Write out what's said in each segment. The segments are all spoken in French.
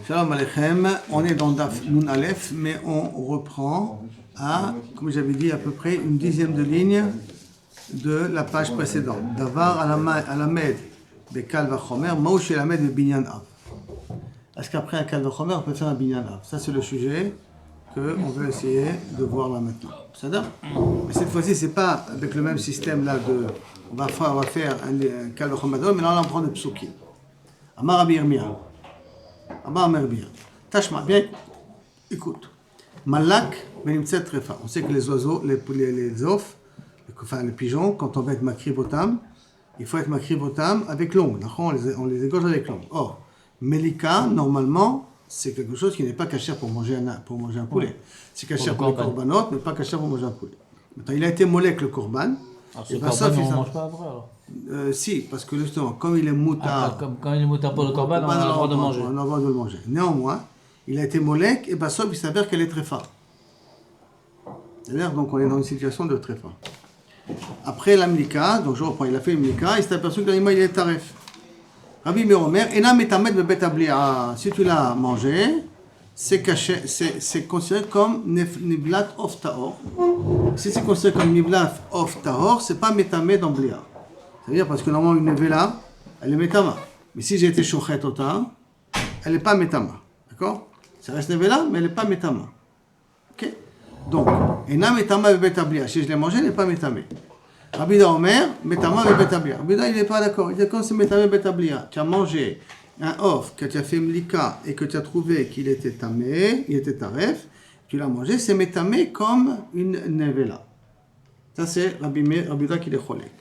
Shalom Aleichem, on est dans Daf Nun Aleph, mais on reprend à, comme j'avais dit, à peu près une dixième de ligne de la page précédente. Davar alamed bekal vachomer, maush alamed be binyan av. Est-ce qu'après un kal vachomer, on peut faire un binyan av? Ça, c'est le sujet qu'on veut essayer de voir là maintenant. C'est ça? Mais cette fois-ci, c'est pas avec le même système là de. On va faire un kal vachomer, mais là, on va prendre le psukim. Amar Rabbi Yirmiyah. Amar Merbia. Tashma, bien, écoute. Malak, benimtset trefa. On sait que les oiseaux, les oeufs, enfin les pigeons, quand on va être makribotam, il faut être makribotam avec l'ongle. On les égorge avec l'ongle. Or, melika, normalement, c'est quelque chose qui n'est pas caché pour manger un poulet. C'est caché pour les korbanot, mais pas caché pour manger un poulet. Maintenant, il a été molek le korban. Alors, ce korban, on ne mange pas après alors? Si, parce que justement, comme il est moutard. Comme il est moutard pour le korban, on a le droit de manger. On a le droit de le manger. Néanmoins, il a été molek et Bassob, il s'avère qu'elle est tréfa. C'est-à-dire, donc on est dans une situation de tréfa. Après la mlika, donc je reprends, il a fait une mlika, il s'est aperçu que l'animal il est taref. Rabbi Meromer, Enam etamet bebet ablia. Si tu l'as mangé, c'est caché, c'est considéré comme niblat of tahor. Si c'est considéré comme niblat of tahor, c'est pas metamé dans blia. C'est-à-dire parce que normalement une nevela, elle est metama. Mais si j'ai été shochet ota, elle n'est pas metama. D'accord? Ça reste nevela, mais elle n'est pas metama. Ok? Donc, ena metama bebet ablia. Si je l'ai mangé, elle n'est pas metamé. Rabbi Omer, metama bebet ablia. Rabbi il n'est pas d'accord. Il dit quand c'est metama bebet ablia, tu as mangé un off que tu as fait mlika et que tu as trouvé qu'il était tamé, il était taref, tu l'as mangé, c'est metamé comme une nevela. Ça c'est Rabbi Yehuda qui est cholek.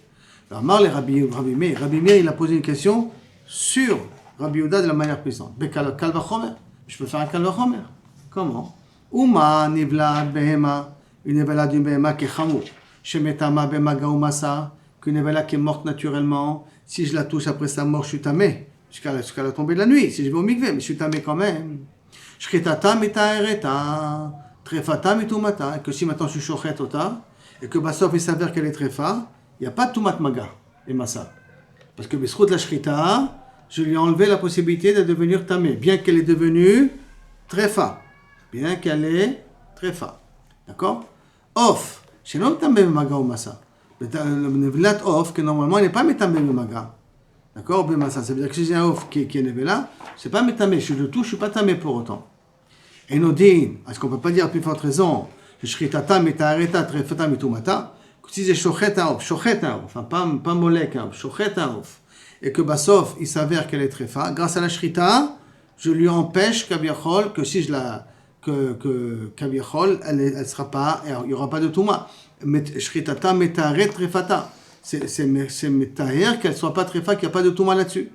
Alors, Rabbi Meir, il a posé une question sur Rabbi Yehuda de la manière puissante. Bekal vachomer. Je peux faire un kal vachomer. Comment? Uma nivla behema, une nevela d'une behema qui est chamou. Shemetama bemaga ou masa, qu'une nevela qui est morte naturellement. Si je la touche après sa mort, je suis tamé. Jusqu'à la tombée de la nuit. Si je vais au mikveh, mais je suis tamé quand même. Shritata mitaereta, trefata mitumata. Que si maintenant je suis shochet ota, et que Bassof il s'avère qu'elle est trefa, il n'y a pas de tumat maga et massa. Parce que Besrout la shrita, je lui ai enlevé la possibilité de devenir tamé, bien qu'elle est devenue trefa. Bien qu'elle est trefa. D'accord? Off. Chez l'homme tamé maga ou massa. Le nevlat off, que normalement il n'est pas métamé maga. D'accord? Ça veut dire que si j'ai un off qui est nevela, c'est pas métamé. Je le touche, je suis pas tamé pour autant. Et Nodin, est-ce qu'on peut pas dire à plus forte raison, shritata mitaareta trefata mitumata? Si j'ai shochet un off, enfin pas molek un off, shochet un off, et que Bassof, il s'avère qu'elle est trefa, grâce à la shrita, je lui empêche kaviachol, que si je la, que kaviachol, elle sera pas, il y aura pas de touma. Shritata metaret trefata. C'est metaher qu'elle soit pas trefa, qu'il n'y a pas de touma là-dessus.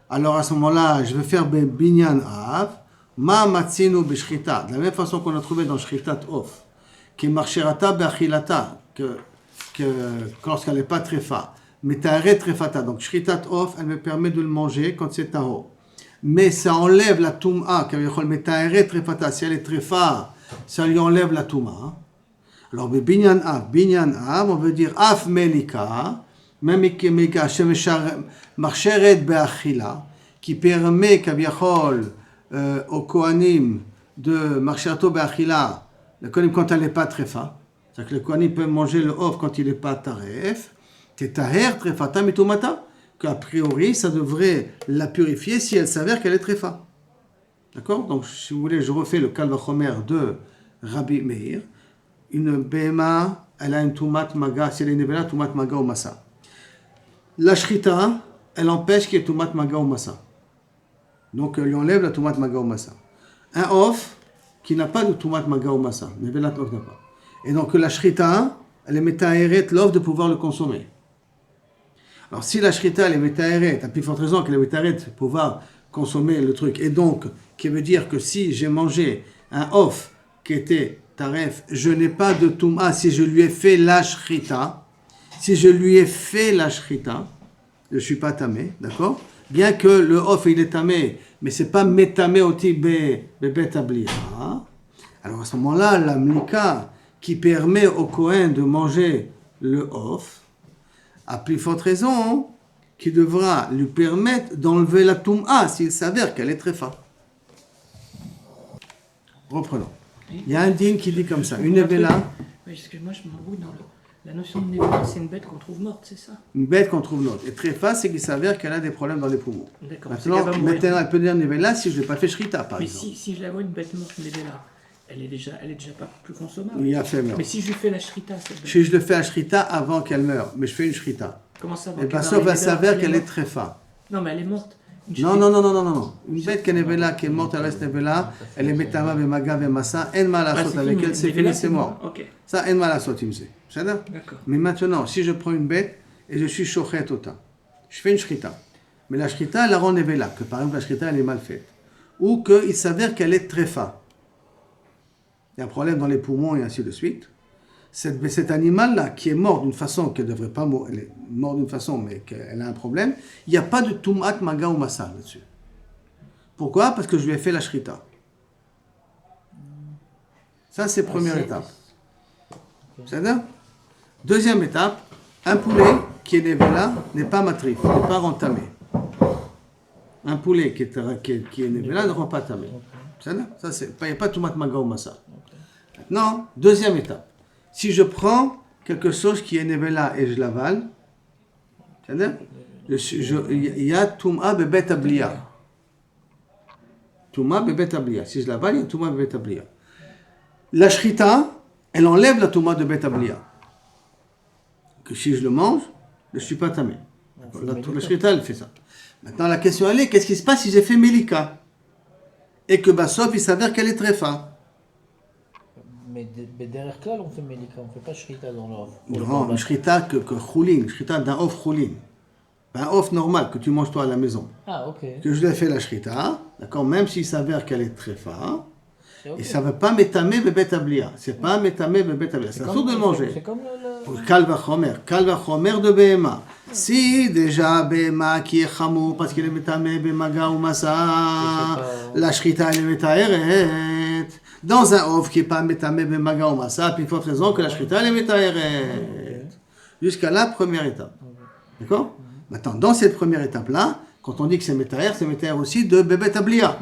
Alors à ce moment-là, je vais faire binyan av, ma matzinu beshrita, de la même façon qu'on a trouvé dans shritat off, qui est marcherata be'achilata, que lorsqu'elle n'est pas trefa, metaher trefata, donc shritat off, elle me permet de le manger quand c'est taho. Mais ça enlève la touma, car metaher trefata, si elle est trefa, ça lui enlève la touma. Alors, binyan av, on veut dire af melika, même melika, marcheret be'achila, qui permet kaviachol au kohanim de marcherato be'achila, le kohanim quand elle n'est pas trefa, c'est-à-dire que le kohanim peut manger le off quand il n'est pas taref, t'es taher trefata mitumata, qu'a priori ça devrait la purifier si elle s'avère qu'elle est trefa. D'accord? Donc, si vous voulez, je refais le kal vachomer de Rabbi Meir. Une béma, elle a une tumat maga, si elle est nevela, tumat maga ou massa. La shrita, elle empêche qu'il y ait tumat maga ou massa. Donc, elle lui enlève la tumat maga ou massa. Un off qui n'a pas de tumat maga ou massa, nevela off n'a pas. Et donc, la shrita, elle est metahéret l'off de pouvoir le consommer. Alors, si la shrita, elle est metahéret, à plus forte raison qu'elle est metahéret de pouvoir consommer le truc, et donc, qui veut dire que si j'ai mangé un off qui était taref, je n'ai pas de touma si je lui ai fait la shrita. Si je lui ai fait la shrita, je ne suis pas tamé, d'accord? Bien que le off il est tamé, mais c'est pas métamé au type bebet ablia. Alors à ce moment-là, la mlika qui permet au Kohen de manger le off, à plus forte raison, qui devra lui permettre d'enlever la touma s'il s'avère qu'elle est trefa. Reprenons. Il y a un din qui dit comme ça, une nevela. Oui, excuse-moi, je m'embrouille dans la notion de nevela, c'est une bête qu'on trouve morte, c'est ça? Une bête qu'on trouve morte. Et tréfa, c'est qu'il s'avère qu'elle a des problèmes dans les poumons. D'accord. Maintenant, elle peut dire nevela si je ne l'ai pas fait shrita, par exemple. Mais si je la vois une bête morte, nevela, elle est déjà pas plus consommable. Il a fait meurtre. Mais si je lui fais la shrita, cette bête... Si je le fais à shrita avant qu'elle meure, mais je fais une shrita. Comment ça va? Et bien, sauf va s'avère qu'elle est tréfa. Non, mais elle est morte. Non. Une bête qui est nevela, qui est morte, elle reste nevela, elle est metama, vemaga, vemassa, en malasot avec elle, c'est fini, c'est mort. Ça, en malasot, il me sait. C'est ça? Mais maintenant, si je prends une bête et je suis shochet ota, je fais une shrita. Mais la shrita, elle la rend nevela, que par exemple la shrita, elle est mal faite. Ou qu'il s'avère qu'elle est tréfa. Il y a un problème dans les poumons et ainsi de suite. Cet animal-là, qui est mort d'une façon qu'elle ne devrait pas mourir, elle est morte d'une façon, mais qu'elle a un problème, il n'y a pas de tumat, maga ou massa là-dessus. Pourquoi? Parce que je lui ai fait la shrita. Ça, c'est la première étape. C'est-à-dire? Deuxième étape, un poulet qui est nevela n'est pas matrif, n'est pas rentamé. Un poulet qui est nevela ne rend pas tamé. C'est-à-dire? Ça, il n'y a pas tumat, maga ou massa. Maintenant, deuxième étape. Si je prends quelque chose qui est nevela et je l'avale, c'est-à-dire, il y a Touma bebet ablia. Touma bebet ablia. Si je l'avale, il y a Touma bebet ablia. La shrita, elle enlève la Touma de bet ablia. Que si je le mange, je ne suis pas tamé. La shrita, elle fait ça. Maintenant, la question, elle est, qu'est-ce qui se passe si j'ai fait melika? Et que Bassof, il s'avère qu'elle est très fin. Mais derrière clal, on fait melika, on ne fait pas shrita dans l'off. Non, shrita que choulin, shrita d'un off choulin. Un off normal que tu manges toi à la maison. Ah, ok. Que je l'ai fait la shrita, d'accord, même s'il s'avère qu'elle est très fin, Okay. et ça ne veut pas métamé bebet ablia. C'est pas métamé bebet ablia. C'est assourd de le manger. C'est comme le... Kalva chomer de behema. Si déjà behema qui est chamou parce qu'il est métamé bemaga ou massa, la shrita elle est métaeret. Dans un off qui n'est pas métamé bemaga ou massa, puis il faut raison que la shrita elle est métaeret. Jusqu'à la première étape. D'accord? Maintenant, dans cette première étape-là, quand on dit que c'est métaer aussi de bebet ablia.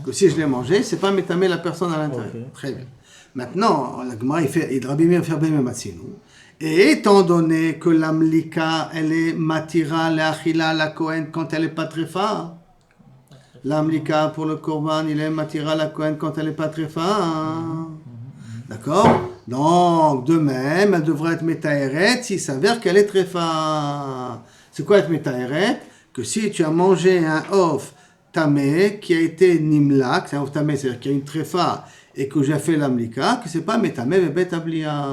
Que si je l'ai mangé, c'est pas métamé la personne à l'intérieur. Okay. Très bien. Maintenant, la Gemara, il Rabbi Meir fait bien matzinu. Et étant donné que l'amlika, elle est matira le'achila la Kohen quand elle est pas tréfa, l'amlika pour le korban, il est matira la Kohen quand elle est pas tréfa. D'accord? Donc, de même, elle devrait être métaeret s'il s'avère qu'elle est tréfa. C'est quoi être métaeret? Que si tu as mangé un off tamé qui a été nimlak, c'est un off tamé, c'est-à-dire qu'il y a une tréfa et que j'ai fait l'amlika, que c'est pas métamé mais betablia.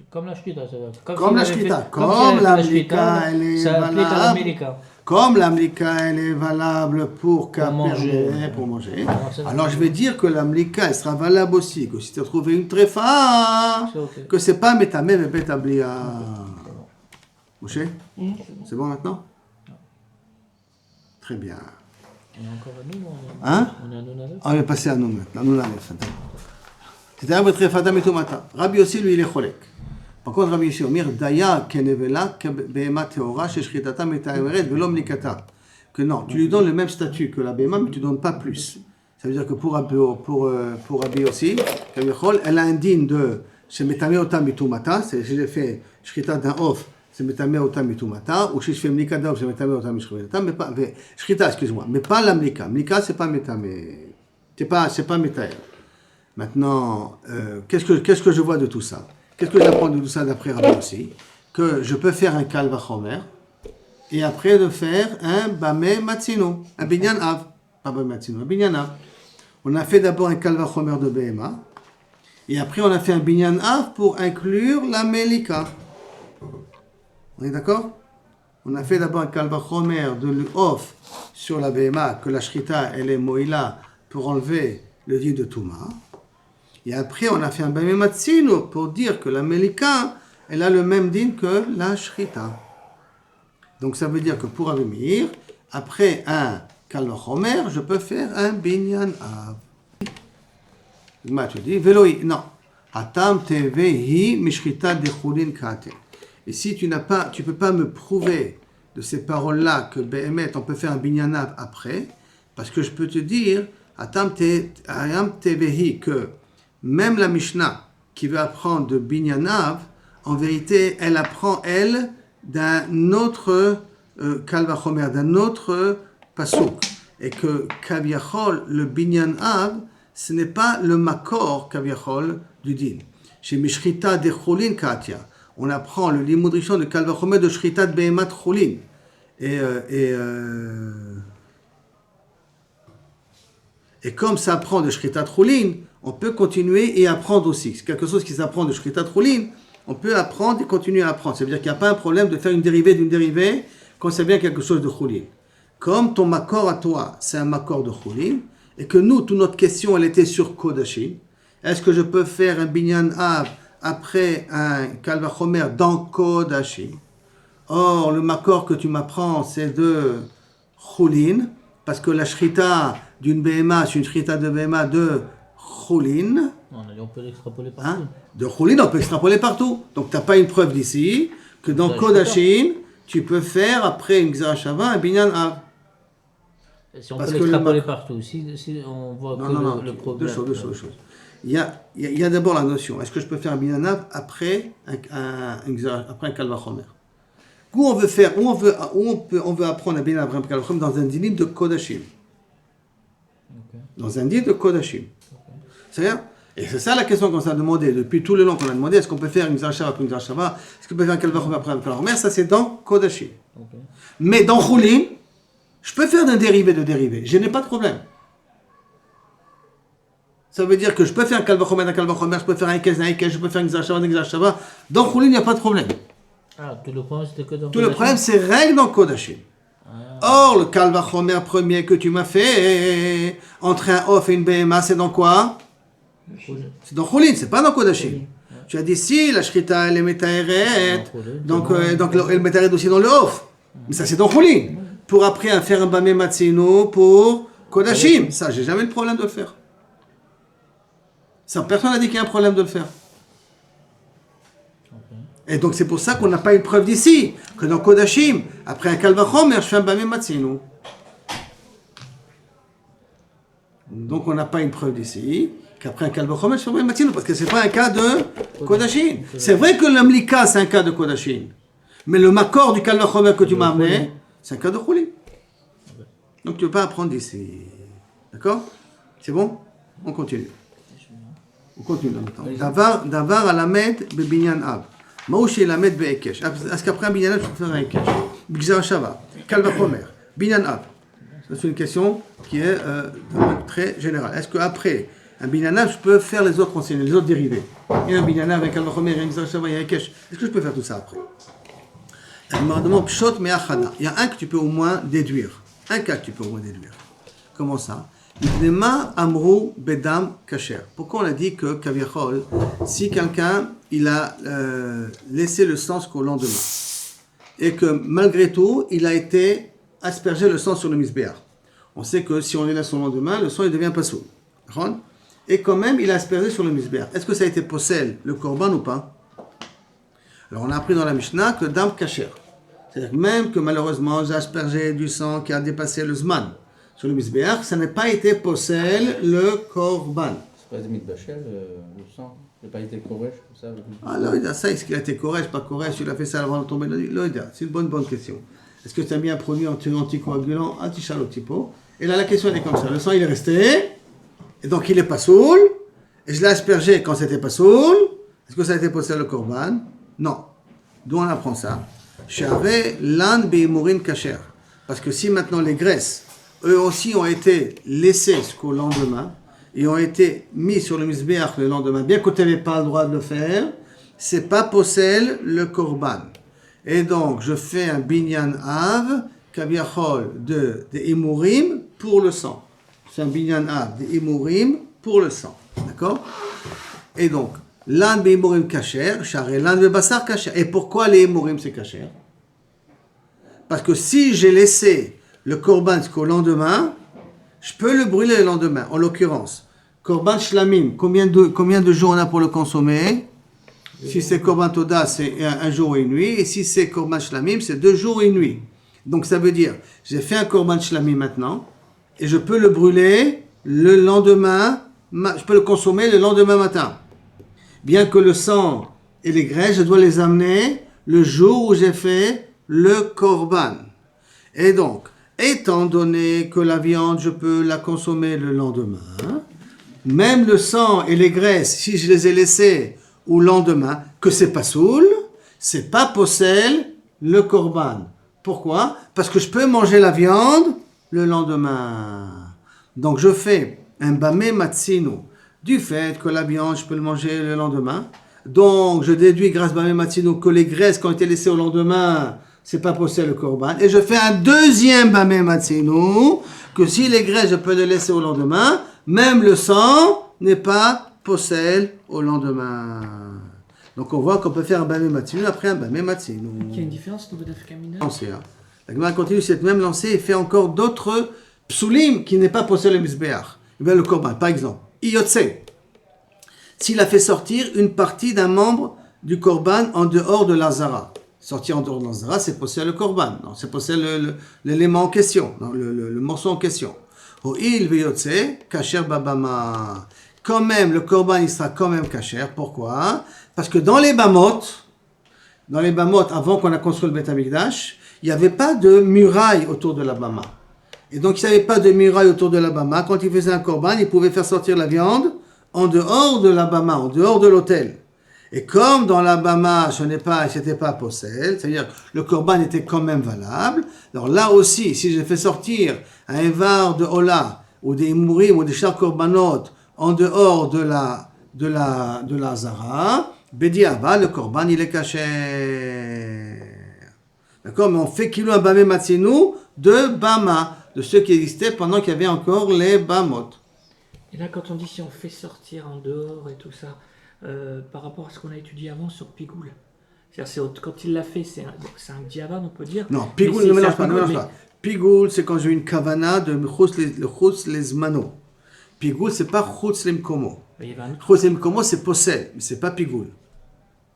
Comme la shrita, c'est comme la shrita, comme l'amlika, elle est valable. Comme l'amlika, elle est valable pour manger. Alors je vais dire que l'amlika, elle sera valable aussi, que si tu as trouvé une tréfa, que c'est pas métamé mais betablia. Moshe, c'est bon maintenant? Très bien. On est encore à nous, hein? On est à nous. On est passé à nous maintenant. Nous c'était un betrefada metomata. Rabbi aussi, lui, il est cholek. Par contre, Rabbi Yossi Omer, Daya kenevela behema teora sheshritata metaemeret velom likata. Que non, tu lui donnes le même statut que la behema, mais tu ne donnes pas plus. Ça veut dire que pour Rabbi Yossi, elle a un din de shemetame ota mitumata, c'est si j'ai fait shrita d'un off, c'est metame ota mitumata, ou si je fais mlika d'un off, c'est metame ota mishrimata, mais pas shrita, excuse-moi, mais pas la mlika. Mlika, c'est pas metame, c'est pas metaer. Maintenant, qu'est-ce que je vois de tout ça? Qu'est-ce que j'apprends de tout ça d'après Rabbi aussi? Que je peux faire un kalva chomer et après de faire un bameh matzino, un binyan av, pas bameh matzino, un binyan av. On a fait d'abord un kalva chomer de behema et après on a fait un binyan av pour inclure la melika. On est d'accord? On a fait d'abord un kalva chomer de l'off sur la behema que la shrita elle est moïla pour enlever le din de Touma. Et après, on a fait un bameh matzino pour dire que la melika, elle a le même din que la shrita. Donc ça veut dire que pour Rabbi Meir, après un kalva chomer, je peux faire un binyan av. Tu dis, veloi, non. Atam tevehi mishrita de chulin kate. Et si tu peux pas me prouver de ces paroles-là que Behemet, on peut faire un binyanav après, parce que je peux te dire, Ayam Tevehi, que même la Mishnah qui veut apprendre de binyanav, en vérité, elle apprend, elle, d'un autre Kal Vachomer, d'un autre pasuk. Et que Kaviachol, le binyanav, ce n'est pas le makor Kaviachol du din. Chez Mishrita de Cholin Katia, on apprend le limud rishon de Kal Vachomer de Shrita de Behemat Cholin. Et comme ça apprend de Shritat Choulin, on peut continuer et apprendre aussi. C'est quelque chose qui s'apprend de Shritat Choulin, on peut apprendre et continuer à apprendre. Ça veut dire qu'il n'y a pas un problème de faire une dérivée d'une dérivée quand c'est bien quelque chose de Choulin. Comme ton makor à toi, c'est un makor de Choulin, et que nous, toute notre question, elle était sur Kodashim. Est-ce que je peux faire un binyan av après un Kal Vachomer dans Kodashim? Or, le makor que tu m'apprends, c'est de Choulin, parce que la Shrita d'une BMA, c'est une Shrita de BMA de Choulin. On peut l'extrapoler partout. De Choulin, on peut extrapoler partout. Donc, tu n'as pas une preuve d'ici que dans Kodashim, tu peux faire, après une Gzara Shava, un binyan av. Si on peut l'extrapoler partout, si on voit le problème. Deux choses. Il y a d'abord la notion. Est-ce que je peux faire un binyan av après un Kal Vachomer? Où on veut apprendre un binyan av après un Kal Vachomer dans un dinim de Kodashim. Dans un din de Kodashim. C'est-à-dire, et c'est ça la question qu'on s'est demandé depuis tout le long qu'on a demandé, est-ce qu'on peut faire une Gzara Shava après une Gzara Shava? Est-ce qu'on peut faire un Kal Vachomer après un Kal Vachomer? Ça c'est dans Kodashim. Mais dans Choulin, je peux faire d'un dérivé de dérivé. Je n'ai pas de problème. Ça veut dire que je peux faire un Kal Vachomer d'un Kal Vachomer, je peux faire un Ikez d'un Ikez, je peux faire une Gzara Shava d'un Gzara Shava. Dans Choulin, il n'y a pas de problème. Tout le problème, c'était que dans Tout le problème, c'est règle dans Kodashim. Or, le Kal Vachomer premier que tu m'as fait, entre un Off et une BMA, c'est dans quoi? C'est dans Choulin, c'est pas dans Kodashim. Tu as dit si, la Shrita, elle est Metaeret, donc elle Metaeret aussi dans le Off. Mais ça, c'est dans Choulin. Pour après faire un Bamé Matsino pour Kodashim. Ça, j'ai jamais le problème de le faire. Ça, personne n'a dit qu'il y a un problème de le faire. Et donc c'est pour ça qu'on n'a pas une preuve d'ici, que dans Kodashim, après un Kal Vachomer, je fais un Bamé Matsino. Donc on n'a pas une preuve d'ici, qu'après un Kal Vachomer, je fais un Bamé Matsino, parce que ce n'est pas un cas de Kodashim. C'est vrai que l'Amlika, c'est un cas de Kodashim. Mais le Makor du Kal Vachomer que tu m'as amené, c'est un cas de Choulin. Donc tu ne peux pas apprendre d'ici. D'accord? C'est bon? On continue. On continue dans le temps. Davar alamed bebinyan av. Maouché lamed be'ekesh. Est-ce qu'après un binyan av, tu peux faire un ekesh? B'gzara shava. Kal vachomer. Binyan av. C'est une question qui est très générale. Est-ce qu'après un binyan av, je peux faire les autres enseignements, les autres dérivés? Il y a un binyan av, un kal vachomer, il y a un gzara shava, il y a un ekesh. Est-ce que je peux faire tout ça après? Pshot me'achada. Il y a un que tu peux au moins déduire. Un cas que tu peux au moins déduire. Comment ça? Ibnema amrou bedam kasher. Pourquoi on a dit que kaviachol, si quelqu'un il a laissé le sang jusqu'au lendemain et que malgré tout il a été aspergé le sang sur le misbéach. On sait que si on le laisse au lendemain, le sang il devient pas sourd. Et quand même il a aspergé sur le misbéach. Est-ce que ça a été possèle le korban ou pas? Alors on a appris dans la Mishnah que dam kasher. C'est-à-dire que même que malheureusement j'ai aspergé du sang qui a dépassé le zman sur le misbéach, ça n'a pas été possèle le korban. C'est pas des mitbachel, le sang. Il n'a pas été koresh comme ça. Ah là, ça, est-ce qu'il a été koresh, pas koresh, il a fait ça avant de tomber dans le c'est une bonne question. Est-ce que tu as mis un produit anticoagulant, anti-chalotipo? Et là la question elle est comme ça, le sang il est resté, et donc il n'est pas saoul, et je l'ai aspergé quand c'était pas saoul. Est-ce que ça a été possèle le korban? Non. D'où on apprend ça? Share l'an be'imurin kasher. Parce que si maintenant les graisses, eux aussi ont été laissés jusqu'au lendemain, et ont été mis sur le misbéach le lendemain, bien que tu n'avais pas le droit de le faire, c'est pas possèle le korban. Et donc, je fais un binyan av, kaviachol de imurim pour le sang. C'est un binyan av de imurim pour le sang. D'accord? Et donc, l'an b'imurim kasher, charé l'an be'basar kasher. Et pourquoi les imurim c'est kasher? Parce que si j'ai laissé le korban jusqu'au lendemain, je peux le brûler le lendemain. En l'occurrence, korban shlamim, combien de jours on a pour le consommer? Si c'est korban toda, c'est un jour et une nuit. Et si c'est korban shlamim, c'est 2 jours et une nuit. Donc ça veut dire, j'ai fait un korban shlami maintenant, et je peux le brûler le lendemain, je peux le consommer le lendemain matin. Bien que le sang et les graisses, je dois les amener le jour où j'ai fait le korban. Et donc, étant donné que la viande, je peux la consommer le lendemain, même le sang et les graisses, si je les ai laissés au lendemain, que c'est pas soul, c'est pas possèle le korban. Pourquoi? Parce que je peux manger la viande le lendemain. Donc je fais un bamé matzinu du fait que la viande, je peux le manger le lendemain. Donc je déduis grâce à bamé matzinu que les graisses qui ont été laissées au lendemain, c'est pas possèle le korban. Et je fais un deuxième bamé matzinu que si les graisses, je peux les laisser au lendemain, même le sang n'est pas possèle au lendemain. Donc on voit qu'on peut faire un bamé matzinu après un bamé matzinu. Il y a une différence au niveau d'Afkamina. La Gemara continue cette même lancée et fait encore d'autres psulim qui n'est pas possède le misbéach. Eh bien le korban, par exemple, Iyotse, s'il a fait sortir une partie d'un membre du korban en dehors de l'azara. Sortir en dehors de l'azara, c'est possède le korban. Non, c'est possède l'élément en question, non, le morceau en question. O'il veyotse, kasher babama. Quand même, le korban, il sera quand même kasher. Pourquoi? Parce que dans les bamot, avant qu'on a construit le Beth Amikdash, il n'y avait pas de muraille autour de la bama. Et donc, il n'y avait pas de muraille autour de la bama. Quand il faisait un korban, il pouvait faire sortir la viande en dehors de la bama, en dehors de l'autel. Et comme dans la bama, c'était pas possède, c'est-à-dire le korban était quand même valable. Alors là aussi, si j'ai fait sortir un évar de hola ou des mourim ou des chars korbanot en dehors de la zara, bediava, le korban il est caché. D'accord, mais on fait kilo un bamé matzinu de bama, de ceux qui existaient pendant qu'il y avait encore les bamot. Et là, quand on dit si on fait sortir en dehors et tout ça, par rapport à ce qu'on a étudié avant sur Pigoul, c'est-à-dire quand il l'a fait, c'est un diavad, on peut dire. Non, Pigoul ne mélange pas. Pigoul, c'est quand j'ai une kavana de chutz les zmano. Pigoul, c'est pas chutz les mkomo. Chutz les mkomo, c'est possède, mais c'est pas Pigoul.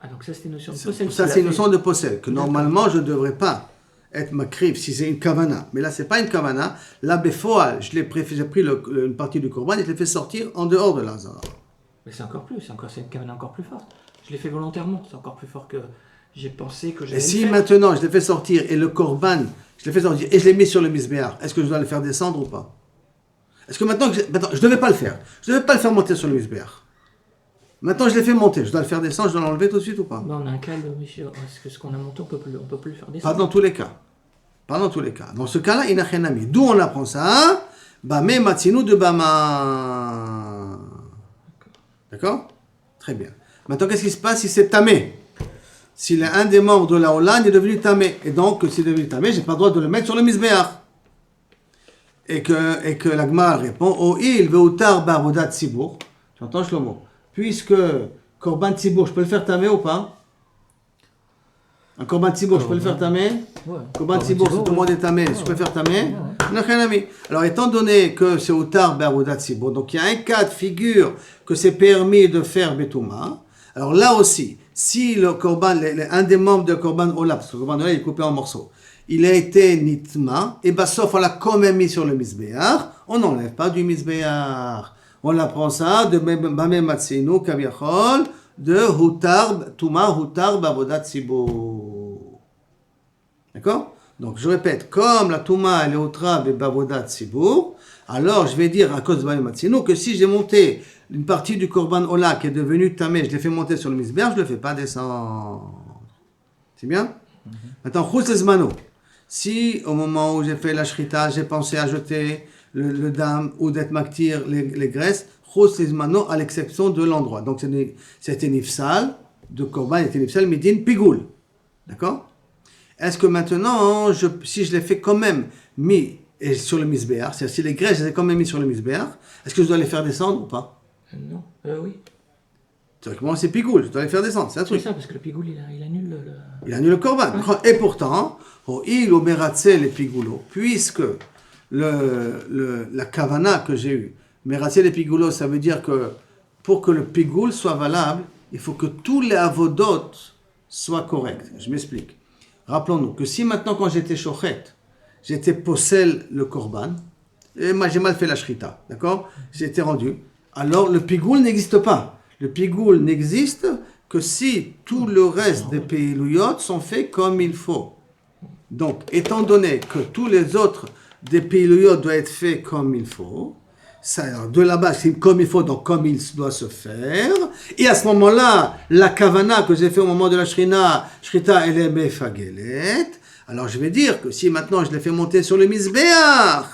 Ah, donc ça, c'était une notion de possède. Ça, c'est une notion de possède, que normalement, je ne devrais pas être makrif si c'est une kavana. Mais là, c'est pas une kavana. Là, befoal, j'ai pris une partie du korban et je l'ai fait sortir en dehors de l'azara. Mais c'est encore plus, c'est une kavana encore plus forte. Je l'ai fait volontairement, c'est encore plus fort que j'ai pensé que j'allais. Et si maintenant, je l'ai fait sortir et le korban, je l'ai fait sortir et je l'ai mis sur le misbéar, est-ce que je dois le faire descendre ou pas? Est-ce que maintenant, je ne devais pas le faire. Je ne devais pas le faire monter sur le misbéar. Maintenant, je l'ai fait monter. Je dois le faire descendre, je dois l'enlever tout de suite ou pas? Non, on a un cas, monsieur. Est-ce que ce qu'on a monté, on peut plus le faire descendre? Pas dans tous les cas. Pas dans tous les cas. Dans ce cas-là, il n'a rien à mis. D'où on apprend ça? Bamé matzinu de bama. D'accord? Très bien. Maintenant, qu'est-ce qui se passe si c'est tamé? S'il est un des membres de la Ola, il est devenu tamé. Et donc, s'il est devenu tamé, je n'ai pas le droit de le mettre sur le misbéach. Et que la Gemara répond, oh, il veut utar barodat tzibour. Tu entends, Shlomo? Puisque korban tzibour, je peux le faire tamer ou pas? Un korban tzibour, je peux le faire tamer? Ouais. Korban tzibour, si tout le monde est tamé, je peux le faire tamer? Alors, étant donné que c'est utar barodat tzibour, donc il y a un cas de figure que c'est permis de faire betouma. Alors là aussi, si le korban, un des membres de korban ola, parce que le korban ola il est coupé en morceaux, il a été nitma, et bien sauf on l'a quand même mis sur le misbéach, on n'enlève pas du misbéach. On apprend ça de Bamé Matzinu Kaviachol, de Hutar, Touma Hutar Babodat Tzibour. D'accord? Donc je répète, comme la Touma elle est Hutra Babodat Tzibour, alors je vais dire à cause de Bamé Matzinu que si j'ai monté une partie du Korban Ola qui est devenue Tamé, je l'ai fait monter sur le misbéach, je ne le fais pas descendre. C'est bien? Maintenant, Chutz Lezmano. Si au moment où j'ai fait la shrita, j'ai pensé à jeter le dam ou d'être maktir les graisses, chutz lezmano à l'exception de l'endroit. Donc c'était nifsal, de korban était nifsal, midin pigoul. D'accord? Est-ce que maintenant, si je l'ai fait quand même mis sur le misbéach, c'est-à-dire si les graisses, je les ai quand même mis sur le misbéach, est-ce que je dois les faire descendre ou pas? Non, oui. Théoriquement, c'est pigoul, je dois les faire descendre, c'est un truc. C'est ça, parce que le pigoul, il annule le... Il annule le korban. Et pourtant, il oberatse les pigoulos, puisque la kavana que j'ai eue, meratse les pigoulos, ça veut dire que pour que le pigoul soit valable, il faut que tous les avodot soient corrects. Je m'explique. Rappelons-nous que si maintenant, quand j'étais shochet, j'étais possède le korban, et moi j'ai mal fait la shrita, d'accord? J'ai été rendu. Alors le pigoul n'existe pas. Le pigoul n'existe que si tout le reste des péilouyot sont faits comme il faut. Donc, étant donné que tous les autres des péilouyot doivent être faits comme il faut, ça, de là-bas, c'est comme il faut, donc comme il doit se faire. Et à ce moment-là, la kavana que j'ai fait au moment de la shrita, elle est mefagelet. Alors je vais dire que si maintenant je l'ai fait monter sur le misbéach,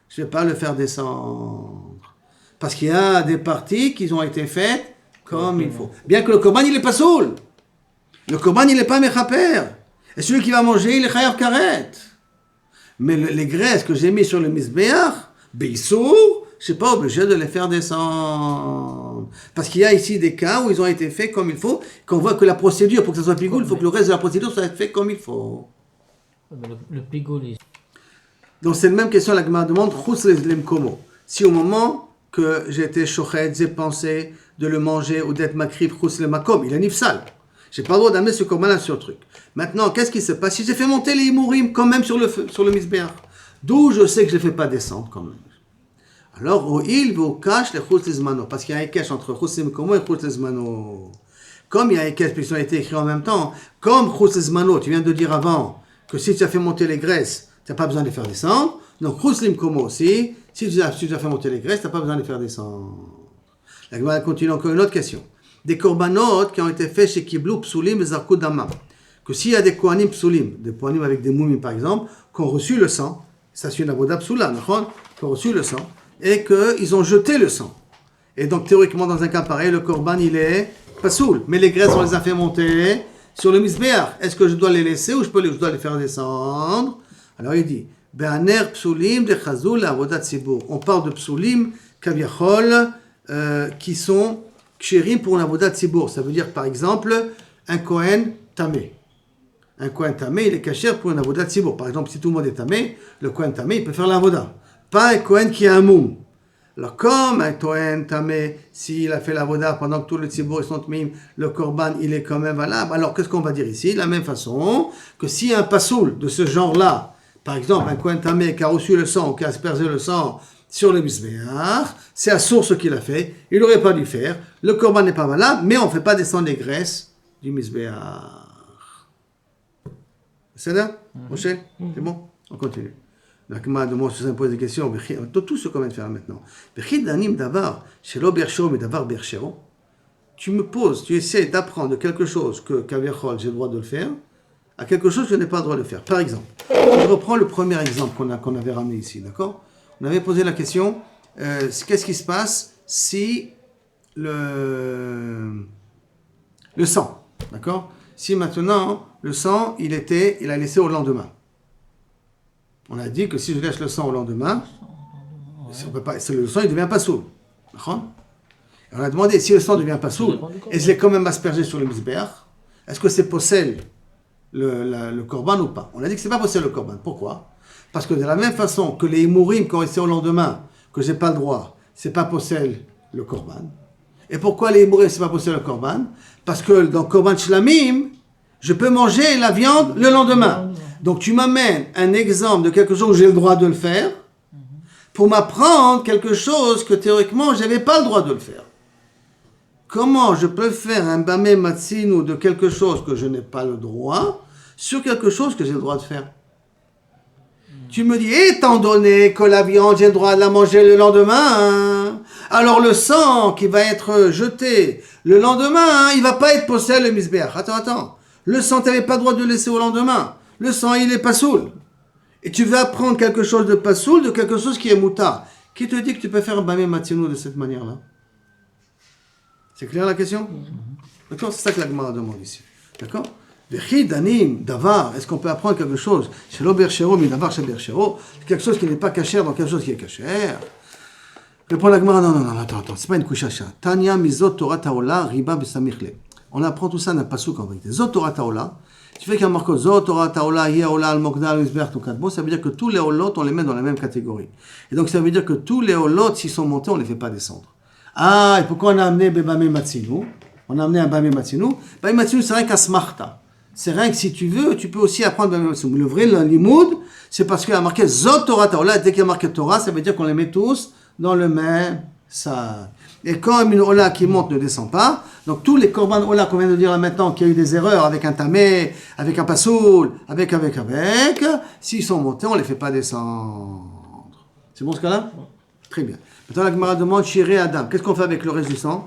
je ne vais pas le faire descendre. Parce qu'il y a des parties qui ont été faites comme il faut. Bien que le korban, il n'est pas soul. Le korban, il n'est pas mechaper. Et celui qui va manger, il est chayav karet. Mais les graisses que j'ai mis sur le misbéach, beissour, je ne suis pas obligé de les faire descendre. Parce qu'il y a ici des cas où ils ont été faits comme il faut, qu'on voit que la procédure, pour que ça soit pigoul, il faut que le reste de la procédure soit fait comme il faut. Le pigoul, Donc c'est la même question, la Gemara demande, si au moment que j'étais shochet, j'ai pensé de le manger ou d'être makrif, chus le makom, il est nifsal. J'ai pas le droit d'amener ce korban sur le truc. Maintenant, qu'est-ce qui se passe si j'ai fait monter les imourim quand même sur le misbéach? D'où je sais que je ne les fais pas descendre quand même. Alors, au il ou cache les chus lezmano, parce qu'il y a un cache entre chus lemekomo et chus lezmano. Comme il y a un cache, puisqu'ils ont été écrits en même temps, comme chus lezmano, tu viens de dire avant que si tu as fait monter les graisses, tu n'as pas besoin de les faire descendre. Donc, chus lemekomo aussi, si tu as fait monter les graisses, tu n'as pas besoin de les faire descendre. La Gemara continue encore une autre question. Des korbanot qui ont été faits chez Kiblou, Psulim et Zarkoudama. Que s'il y a des Kohanim Psulim, des Kohanim avec des moumim par exemple, qui ont reçu le sang, ça c'est une avoda Psula, qui ont reçu le sang, et qu'ils ont jeté le sang. Et donc théoriquement dans un cas pareil, le korban il est pas soul, mais les graisses on les a fait monter sur le misbéach. Est-ce que je dois les laisser ou je dois les faire descendre? Alors il dit, Be'aner Psulim de Chazul avoda Tzibur. On parle de Psulim, Kaviachol, qui sont kshérim pour l'avodat tzibur. Ça veut dire, par exemple, un Kohen tamé. Un Kohen tamé, il est kasher pour un avodat tzibur. Par exemple, si tout le monde est tamé, le Kohen tamé, il peut faire l'avodat. Pas un Kohen qui a un moum. Alors, comme un Kohen tamé, s'il a fait l'avodat pendant que tout le tzibur est son tmim, le korban, il est quand même valable. Alors, qu'est-ce qu'on va dire ici? De la même façon que si un pasoul de ce genre-là, par exemple, un Kohen tamé qui a reçu le sang, qui a aspergé le sang, sur le misbéach, c'est à source qu'il a fait, il n'aurait pas dû faire, le korban n'est pas valable, mais on ne fait pas descendre les graisses du misbéach. C'est là, Moshe? C'est bon? On continue. La Gemara demande, je pose des questions, tout ce qu'on vient de faire maintenant. Tu me poses, tu essaies d'apprendre quelque chose que Kaviachol, j'ai le droit de le faire, à quelque chose que je n'ai pas le droit de le faire. Par exemple, je reprends le premier exemple qu'on avait ramené ici, d'accord? On avait posé la question, qu'est-ce qui se passe si le sang, d'accord? Si maintenant, le sang, il a laissé au lendemain. On a dit que si je laisse le sang au lendemain, on peut pas, le sang, il ne devient pas sourd. On a demandé, si le sang ne devient pas sourd, et je l'ai quand même aspergé sur le misbéach, est-ce que c'est possède le korban ou pas? On a dit que ce n'est pas possède le korban. Pourquoi? Parce que de la même façon que les imourim qui ont resté au lendemain, que je n'ai pas le droit, c'est pas possède le korban. Et pourquoi les imourim, c'est pas possède le korban? Parce que dans korban shlamim, je peux manger la viande le lendemain. Donc tu m'amènes un exemple de quelque chose où j'ai le droit de le faire, pour m'apprendre quelque chose que théoriquement, je n'avais pas le droit de le faire. Comment je peux faire un bamé matzinu de quelque chose que je n'ai pas le droit, sur quelque chose que j'ai le droit de faire? Tu me dis, étant donné que la viande, j'ai le droit de la manger le lendemain, alors le sang qui va être jeté le lendemain, il ne va pas être possède le misbéach. Attends. Le sang, tu n'avais pas le droit de le laisser au lendemain. Le sang, il est pas soul. Et tu vas apprendre quelque chose de pas soul, de quelque chose qui est mouta. Qui te dit que tu peux faire un bamé matzinu de cette manière-là? C'est clair la question? D'accord? C'est ça que la Gemara demande ici. D'accord? Est-ce qu'on peut apprendre quelque chose chez l'oberchero, mais d'avar chez berchero, quelque chose qui n'est pas cachère dans quelque chose qui est cachère? Répond la Gemara, non, attends, c'est pas une couchacha. Tanya mizot Torah taola riba besamichle. On apprend tout ça d'un pasouk en vérité. Zot Torah taola, tu fais qu'un marque Zot Torah taola, yeola al mokdal misber tout bon, ça veut dire que tous les holot, on les met dans la même catégorie. Et donc ça veut dire que tous les holot, s'ils sont montés, on les fait pas descendre. Ah, et pourquoi on a amené Bamé Matzinu? On a amené un Bamé Matzinu. Bamé Matzinu, c'est rien qu'à Smarta. C'est rien que si tu veux, tu peux aussi apprendre la même chose. Le vrai limoud, c'est parce qu'il y a marqué Zot Torah Ta'ola. Dès qu'il y a marqué Torah, ça veut dire qu'on les met tous dans le même sac. Et comme une Ola qui monte ne descend pas, donc tous les korban Ola qu'on vient de dire là maintenant, qu'il y a eu des erreurs avec un tamé, avec un pasoul, avec, s'ils sont montés, on ne les fait pas descendre. C'est bon ce cas-là? Très bien. Maintenant la Gemara demande Shiré Adam. Qu'est-ce qu'on fait avec le reste du sang?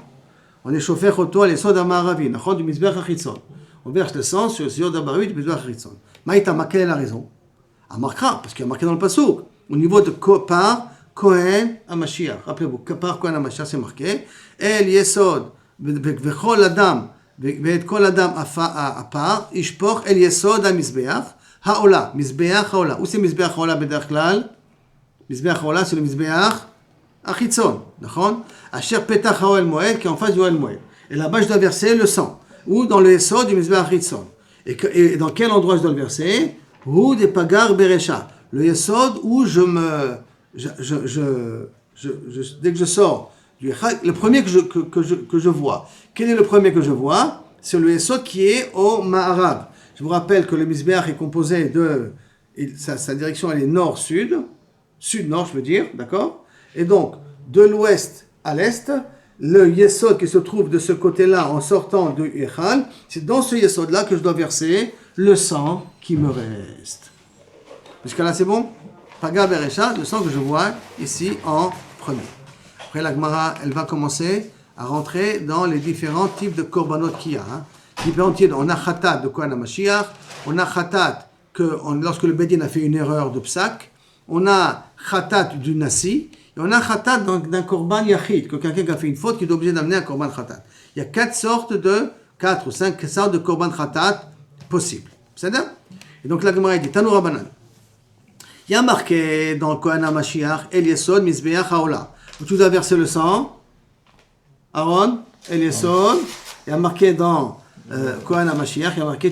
On est chauffé choto à l'essod amaravi, nachon du misbech achitzon. On verse le sang sur le siyod amaravi du misbech achitzon. Maïtama, quelle est la raison? À marquera, parce qu'il y a marqué dans le pasouk. Au niveau de par Kohen HaMashiach. Rappelez-vous, par Kohen HaMashiach, c'est marqué. El Yesod, vechol Adam, veit kol Adam apart, ishpoch El Yesod HaMizbeach, Haola, Mizbeach Haola. Où c'est Mizbeach Haola bederach klal? Mizbeach Haola, c'est le Mizbeach Achitzon, d'accord? Asher Petach Haoel Moed, qui est en face du Haoel Moed. Et là-bas, je dois verser le sang. Ou dans le Yesod du Mizbeach Achitzon. Et dans quel endroit je dois le verser? Ou des Pagar Berecha. Le Yesod où dès que je sors du Echad, le premier que je vois. Quel est le premier que je vois? C'est le Yesod qui est au Ma'arav. Je vous rappelle que le Mizbeach est composé de... Sa direction, elle est nord-sud. Sud-nord, je veux dire, d'accord? Et donc, de l'ouest à l'est, le Yesod qui se trouve de ce côté-là en sortant du Echad, c'est dans ce Yesod-là que je dois verser le sang qui me reste. Jusqu'à là, c'est bon? Paga Berecha, le sang que je vois ici en premier. Après, la Gemara, elle va commencer à rentrer dans les différents types de korbanot qu'il y a. Différents types. On a khatat de Kohen HaMashiach, on a khatat lorsque le Bedin a fait une erreur de psak, on a khatat du nasi, et on a khatat d'un korban yachid, que quelqu'un qui a fait une faute qui est obligé d'amener un korban khatat. Il y a 4 ou 5 sortes de korban khatat possibles. C'est ça? Et donc la Gemara dit, Tanoura Banan. Il y a marqué dans le Kohen HaMashiach, El Yesod, Mizbeach Haola. Où tu dois verser le sang. Aaron, El Yesod. Il y a marqué dans Kohen HaMashiach, il y a marqué,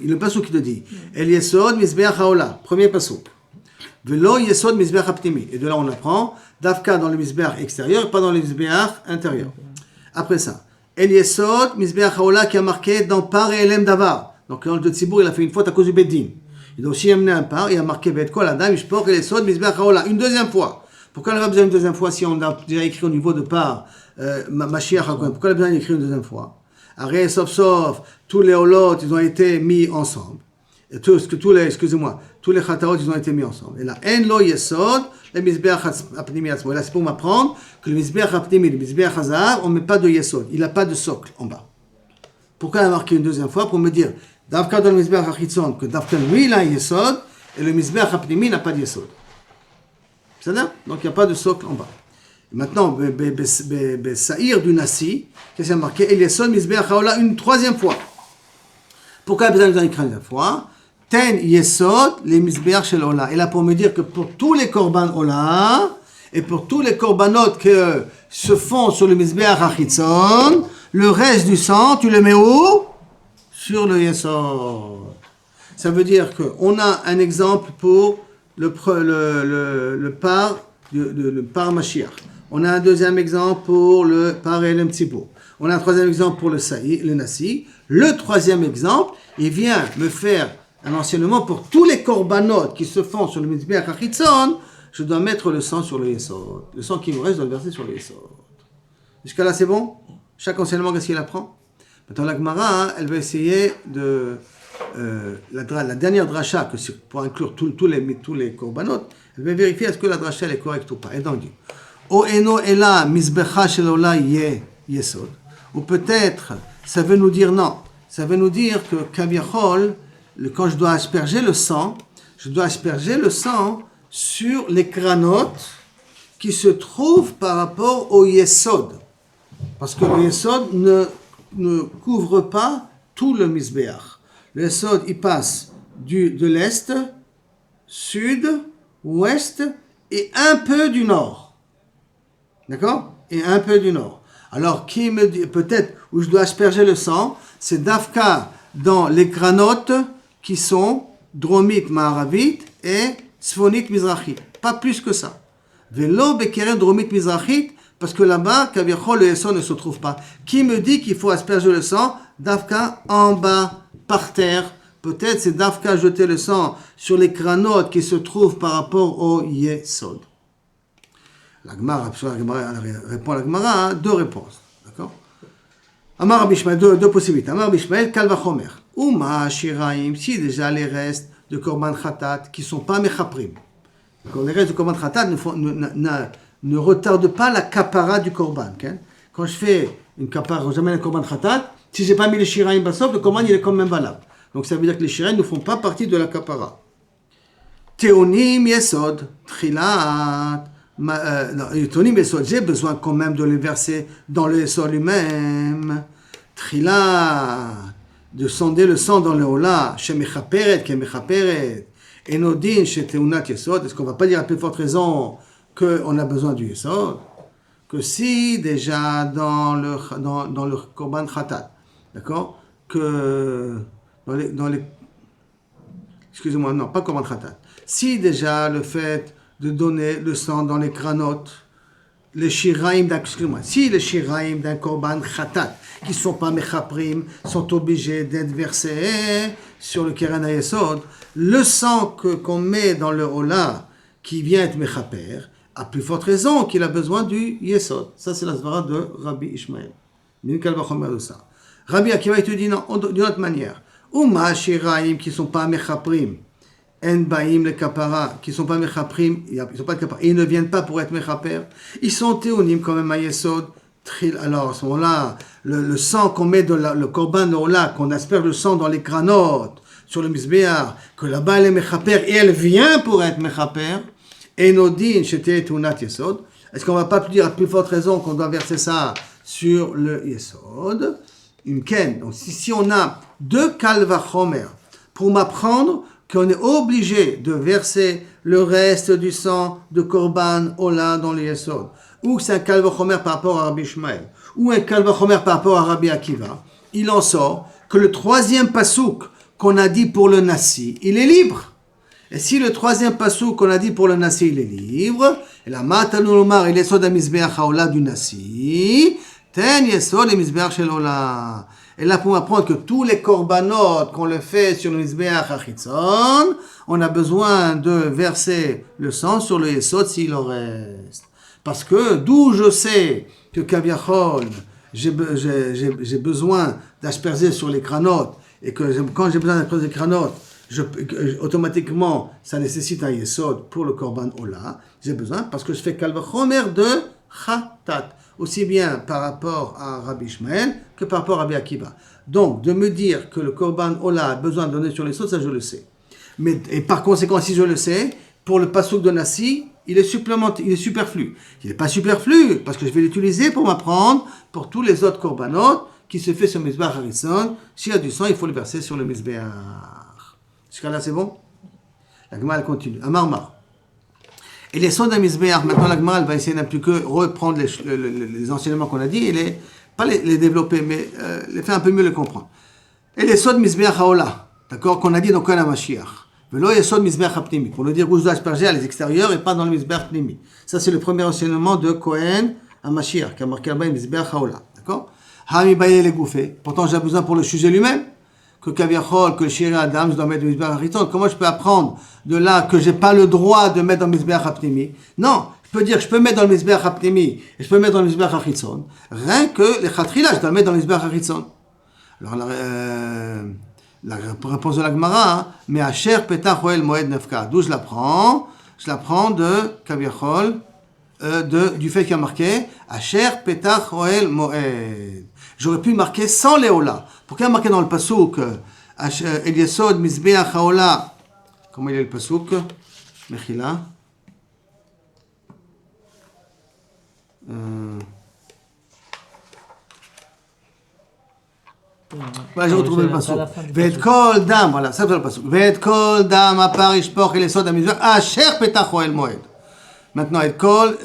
le pasouk qui te dit, El Yesod, Mizbeach Haola. Premier pasouk. Velo Yesod, Mizbeach Aptimi. Et de là on apprend, Davka dans le Mizbeach extérieur, pas dans le Mizbeach intérieur. Après ça, El Yesod, Mizbeach Haola qui a marqué dans Par et Elem Davar. Donc dans le Tzibour, il a fait une faute à cause du Bedin. Il doit aussi amener un par, il a marqué Veit Kol Adam, Ishpoch et les Sod, Mizbeach Haola. Une deuxième fois. Pourquoi il a besoin d'une deuxième fois si on a déjà écrit au niveau de par Mashiach HaKohen? Pourquoi il a besoin d'écrire une deuxième fois? Arrête, sauf, tous les holot, ils ont été mis ensemble. Et tous les chataot, ils ont été mis ensemble. Et là, En lo yesod, le Mizbeach Apnimi Atzmo. Et là, c'est pour m'apprendre que le Mizbeach Apnimi, le Mizbeach Hazav, on ne met pas de yesod. Il n'a pas de socle en bas. Pourquoi il a marqué une deuxième fois? Pour me dire, Davka dans le Mizbeach Achitzon, que Davka lui il a un Yesod, et le Mizbeach Apnimi n'a pas de Yesod. C'est ça? Donc il n'y a pas de socle en bas. Et maintenant, Saïr du Nasi, qu'est-ce qu'il a marqué? El Yesod Mizbeach Haola une troisième fois. Pourquoi il a besoin d'écrire une troisième fois? Ten Yesod, les Mizbeach Shel Ola. Et là pour me dire que pour tous les Korban Ola, et pour tous les Korbanot que se font sur le Mizbeach Achitzon, le reste du sang, tu le mets où? Sur le Yesod. Ça veut dire qu'on a un exemple pour le par Mashiach. On a un deuxième exemple pour le par Elem Tzibour. On a un troisième exemple pour le Nasi. Le troisième exemple, il vient me faire un enseignement pour tous les korbanot qui se font sur le Mizbeach Achitzon. Je dois mettre le sang sur le Yesod. Le sang qui me reste, je dois le verser sur le Yesod. Jusqu'à là, c'est bon? Chaque enseignement, qu'est-ce qu'il apprend? Maintenant, la Gemara, elle va essayer de... la dernière dracha, pour inclure tous les korbanot, elle va vérifier est-ce que la dracha elle est correcte ou pas. Et donc, O eno ela mizbecha shel ola ye yesod. Ou peut-être, ça veut nous dire non. Ça veut nous dire que kaviachol, quand je dois asperger le sang, je dois asperger le sang sur les cranotes qui se trouvent par rapport au yesod. Parce que le yesod ne couvre pas tout le Mizbeach. Le Yesod, il passe de l'est, sud, ouest et un peu du nord. D'accord? Et un peu du nord. Alors, qui me dit, peut-être où je dois asperger le sang, c'est Dafka dans les granotes qui sont dromite maharavite et tzfonite mizrachite. Pas plus que ça. Velo bekeren dromite mizrachite, parce que là-bas, kaviachol, le Yesod ne se trouve pas. Qui me dit qu'il faut asperger le sang? Dafka en bas par terre, peut-être c'est d'Afka jeter le sang sur les cranotes qui se trouvent par rapport au Yesod. La Gemara répond à la Gemara, deux réponses. D'accord? Amar Rabbi Ishmael, deux possibilités. Amar Rabbi Ishmael, Kal vachomer. Uma Shiraim, si déjà les restes de Korban Khatat qui ne sont pas Mechaprim. Les restes de Korban Khatat ne retardent pas la kapara du Korban. Okay? Quand je fais une kapara, j'amène un Korban Khatat, si je n'ai pas mis les Shiraim Bassof, le Korban il est quand même valable. Donc ça veut dire que les Shiraim ne font pas partie de la kapara. Teonim Yesod, Trilat. J'ai besoin quand même de les verser dans le sol lui-même. Trila, de sonder le sang dans le hola, chez Mechaperet, qui est Mechaperet, et Nodin, chez Teunat Yesod. Est-ce qu'on ne va pas dire à plus forte raison qu'on a besoin du Yesod? Que si déjà dans le Korban Khatat, d'accord? Que excusez-moi, non, pas Korban Khatat. Si déjà le fait de donner le sang dans les cranotes, les shiraim si les shiraim d'un korban khatat, qui ne sont pas mechaprim, sont obligés d'être versés sur le keren hayesod, le sang qu'on met dans le hola, qui vient être mechaper, a plus forte raison qu'il a besoin du yesod. Ça, c'est la svara de Rabbi Ishmael. Rabbi Akiva, il te dit non, d'une autre manière. Uma shiraim qui ne sont pas mechaprim, En baim les kapara, qui ne sont pas mechaprim, ils sont pas kapara, ils ne viennent pas pour être mechaper, ils sont théonim quand même à Yesod. Alors à ce moment-là, le sang qu'on met dans le korban ola, qu'on asperge le sang dans les cranotes, sur le misbéar, que là-bas elle est mechaper et elle vient pour être mechaper, et nodin c'était tunat Yesod. Est-ce qu'on ne va pas dire à plus forte raison qu'on doit verser ça sur le Yesod? Une ken. Donc si on a deux kalvachomer pour m'apprendre qu'on est obligé de verser le reste du sang de Korban Ola dans les Yesod, ou c'est un kalvachomer par rapport à Rabbi Ishmael, ou un kalvachomer par rapport à Rabbi Akiva, il en sort que le troisième pasouk qu'on a dit pour le Nassi, il est libre. Et si le troisième pasouk qu'on a dit pour le Nassi, il est libre, et la Matanu Lomar, il est Yesod HaMizbeach HaOla du Nassi, ten Yesod HaMizbeach Shel Ola. Et là, pour apprendre que tous les korbanot qu'on le fait sur le Mizbeach HaChitzon, on a besoin de verser le sang sur le Yesod s'il en reste. Parce que d'où je sais que Kaviachol, j'ai besoin d'asperger sur les cranotes, et que quand j'ai besoin d'asperger les cranotes, automatiquement, ça nécessite un Yesod pour le Korban Ola. J'ai besoin parce que je fais Kalvachomer de Khatat. Aussi bien par rapport à Rabbi Ishmael que par rapport à Rabbi Akiva. Donc, de me dire que le Korban Ola a besoin de donner sur les sauts, ça je le sais. Et par conséquent, si je le sais, pour le pasouk de Nassi, il est superflu. Il n'est pas superflu, parce que je vais l'utiliser pour m'apprendre pour tous les autres korbanot qui se fait sur le Mizbeach Harrison. S'il y a du sang, il faut le verser sur le Mizbeach. Jusqu'à là, c'est bon? La Gemara, elle continue. Amarmar. Et les sons d'un Mizbeach, maintenant la Gemara va essayer d'un plus que reprendre les enseignements qu'on a dit et pas les développer, mais les faire un peu mieux les comprendre. Et les sons de Mizbeach Haola, d'accord, qu'on a dit dans Kohen HaMashiach. Velo et sons de Mizbeach HaPnimi, pour le dire où je dois asperger à les extérieurs et pas dans le Mizbeach Pnimi. Ça c'est le premier enseignement de Kohen HaMashiach, qui a marqué là-bas Mizbeach Haola, d'accord. Hami Baye les gouffés, pourtant j'ai besoin pour le sujet lui-même. Que Kaviachol, que le Shiri Adam, je dois mettre dans le Mizbeach HaChitzon. Comment je peux apprendre de là que j'ai pas le droit de mettre dans le Mizbeach HaPnimi? Non, je peux dire que je peux mettre dans le Mizbeach HaPnimi et je peux mettre dans le Mizbeach HaChitzon. Rien que les Khatrila, je dois mettre dans le Mizbeach HaChitzon. Alors la réponse de la Gemara, mais Asher Petach Oel Moed Nefka. D'où je la prends? Je la prends de Kaviachol, du fait qu'il y a marqué Asher Petach Oel Moed. J'aurais pu marquer sans Léola. Pourquoi marqué dans le pasouk El Yesod Mizbeach Haola? Comment il est le pasouk? Mechila. Voilà, j'ai retrouvé le pasouk. Ve'et kol dam, voilà, ça c'est le pasouk. Ve'et kol dam apar ishpoch El Yesod Mizbeach Asher Petach Oel Moed. Maintenant, et kol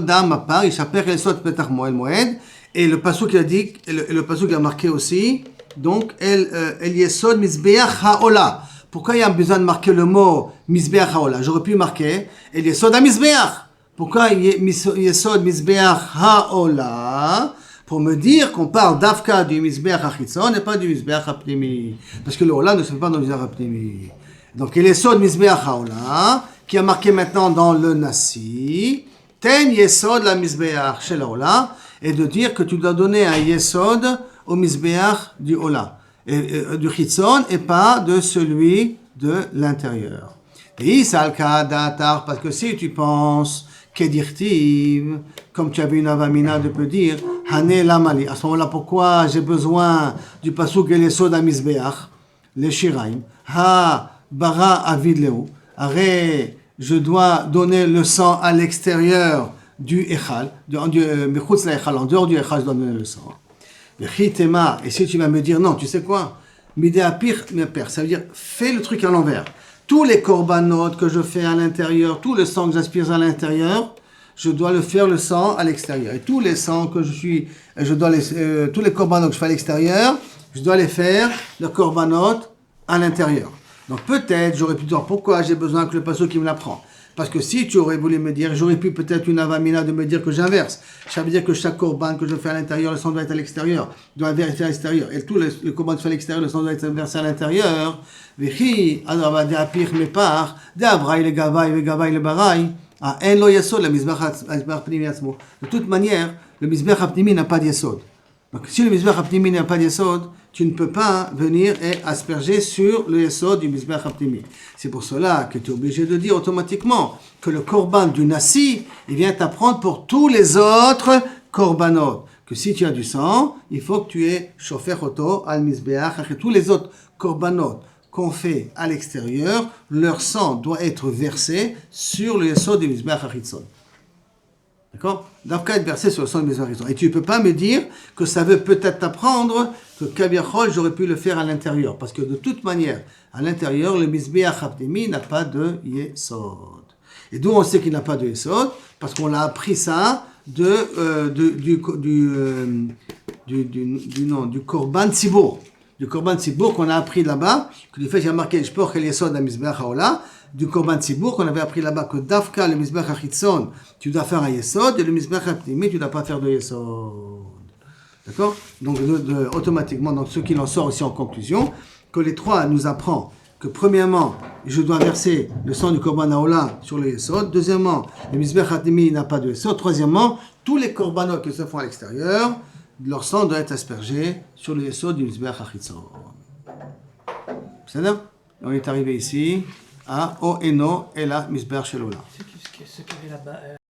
dam apar ishpoch El Yesod Petach Oel Moed. Et le pasouk il a dit, le pasouk a marqué aussi, donc El Yesod Mizbeach Haola. Pourquoi il y a besoin de marquer le mot Mizbeach Haola? J'aurais pu marquer El Yesod HaMizbeach. Pourquoi Yesod Mizbeach Haola? pour me dire qu'on parle d'Afka du Mizbeach HaChitzon et pas du Mizbeach HaPnimi. Parce que le Ola ne se fait pas dans le Mizbeach HaPnimi. Donc il est Yesod Mizbeach HaOla, qui a marqué maintenant dans le Nasi, Ten Yesod la Mizbeach chez l'Ola, et de dire que tu dois donner un Yesod au Mizbeach du Ola, du Chitzon, et pas de celui de l'intérieur. Et parce que si tu penses Kedirtiv, comme tu avais une avamina de peut dire, Hané Lamali. À ce moment-là, pourquoi j'ai besoin du pasuk et les soda misbeach, les shiraim, Ha bara avidleu. Arrête, je dois donner le sang à l'extérieur du echal, en dehors du echal, je dois donner le sang. Et si tu vas me dire, non, tu sais quoi? Midéapir, ça veut dire, fais le truc à l'envers. Tous les korbanot que je fais à l'intérieur, tout le sang que j'aspire à l'intérieur, je dois le faire le sang à l'extérieur. Et tous les sangs que tous les korbanot que je fais à l'extérieur, je dois les faire le korbanot à l'intérieur. Donc peut-être, j'aurais pu dire pourquoi j'ai besoin que le pasteur qui me l'apprend. Parce que si tu aurais voulu me dire, j'aurais pu peut-être une avamina de me dire que j'inverse. Ça veut dire que chaque korban que je fais à l'intérieur, le sang doit être à l'extérieur, doit être versé à l'extérieur. Et tous les korban que je fais à l'extérieur, le sang doit être versé à l'intérieur. De toute manière, le Mizbeach HaPnimi n'a pas de Yesod. Donc si le Mizbeach HaPnimi n'a pas de Yesod, tu ne peux pas venir et asperger sur le Yesod du Mizbeach HaPnimi. C'est pour cela que tu es obligé de dire automatiquement que le korban du Nasi, il vient t'apprendre pour tous les autres korbanot. Que si tu as du sang, il faut que tu aies chauffé auto al Mizbeach, et tous les autres korbanot qu'on fait à l'extérieur, leur sang doit être versé sur le Yesod du Mizbeach HaChitzon. D'accord? D'Afka être versé sur le sang du Mizbeach HaChitzon. Et tu ne peux pas me dire que ça veut peut-être t'apprendre que Kaviachol, j'aurais pu le faire à l'intérieur. Parce que de toute manière, à l'intérieur, le Mizbeach HaPnimi n'a pas de Yesod. Et d'où on sait qu'il n'a pas de Yesod? Parce qu'on l'a appris ça du Korban Tzibour. Du Korban Tzibour qu'on a appris là-bas, que du fait qu'il y a marqué Shpor el Yesod à Mizbeach HaOla, du Korban Tzibour qu'on avait appris là-bas que Dafka, le Mizbeach HaChitzon, tu dois faire un Yesod, et le Mizbeach HaPnimi, tu ne dois pas faire de Yesod. D'accord? Donc, automatiquement, donc, ce qu'il en sort aussi en conclusion, que les trois nous apprend que premièrement, je dois verser le sang du Korban HaOla sur le Yesod. Deuxièmement, le Mizbeach HaPnimi n'a pas de Yesod. Troisièmement, tous les korbanot qui se font à l'extérieur, leur sang doit être aspergé sur le Yesod du Mizbeach HaChitzon. C'est ça? On est arrivé ici à O Eno et la Mizbeach Shelola. Ce qu'il y avait là-bas.